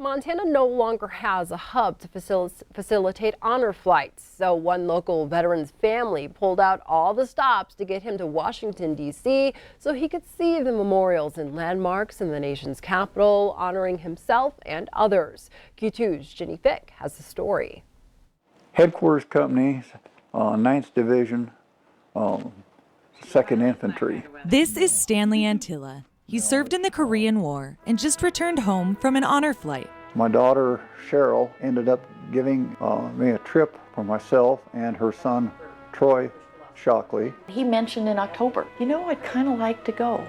Montana no longer has a hub to facilitate honor flights. So one local veteran's family pulled out all the stops to get him to Washington, D.C. so he could see the memorials and landmarks in the nation's capital, honoring himself and others. Q2's Jenny Fick has the story. Headquarters Company, 9th Division, 2nd Infantry. This is Stanley Antilla. He served in the Korean War and just returned home from an honor flight. My daughter Cheryl ended up giving me a trip for myself and her son Troy Shockley. He mentioned in October, you know, I'd kind of like to go.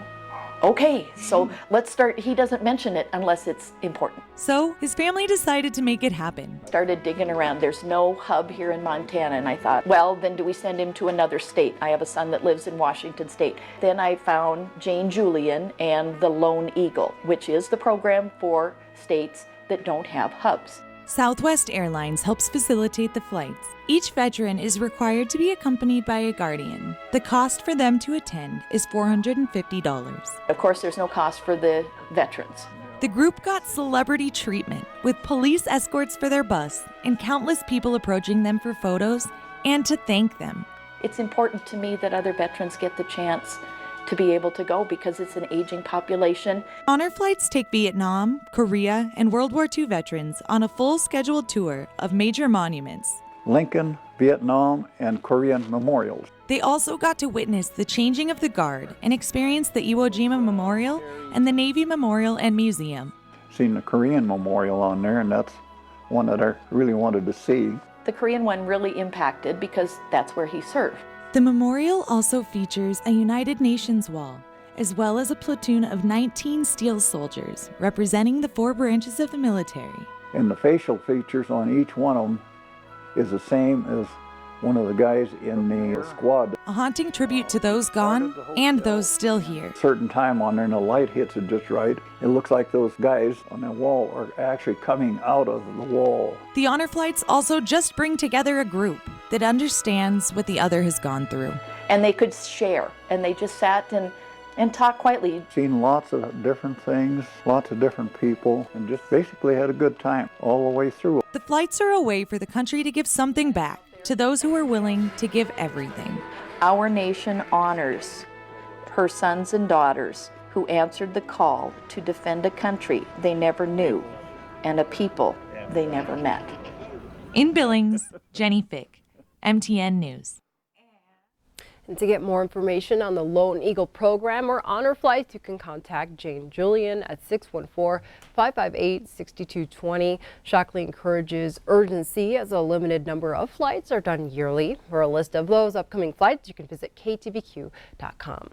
Okay, so let's start. He doesn't mention it unless it's important. So his family decided to make it happen. Started digging around. There's no hub here in Montana, and I thought, well, then do we send him to another state? I have a son that lives in Washington State. Then I found Jane Julian and the Lone Eagle, which is the program for states that don't have hubs. Southwest Airlines helps facilitate the flights. Each veteran is required to be accompanied by a guardian. The cost for them to attend is $450. Of course, there's no cost for the veterans. The group got celebrity treatment with police escorts for their bus and countless people approaching them for photos and to thank them. It's important to me that other veterans get the chance to be able to go because it's an aging population. Honor flights take Vietnam, Korea, and World War II veterans on a full scheduled tour of major monuments. Lincoln, Vietnam, and Korean memorials. They also got to witness the changing of the guard and experience the Iwo Jima Memorial and the Navy Memorial and Museum. Seen the Korean memorial on there, and that's one that I really wanted to see. The Korean one really impacted because that's where he served. The memorial also features a United Nations wall, as well as a platoon of 19 steel soldiers representing the 4 branches of the military. And the facial features on each one of them is the same as one of the guys in the squad. A haunting tribute to those gone and those still here. Certain time on there and the light hits it just right. It looks like those guys on that wall are actually coming out of the wall. The honor flights also just bring together a group that understands what the other has gone through. And they could share, and they just sat and talked quietly. Seen lots of different things, lots of different people, and just basically had a good time all the way through. The flights are a way for the country to give something back to those who are willing to give everything. Our nation honors her sons and daughters who answered the call to defend a country they never knew and a people they never met. In Billings, Jenny Fick, MTN News. And to get more information on the Lone Eagle program or honor flights, you can contact Jane Julian at 614-558-6220. Shockley encourages urgency as a limited number of flights are done yearly. For a list of those upcoming flights, you can visit ktvq.com.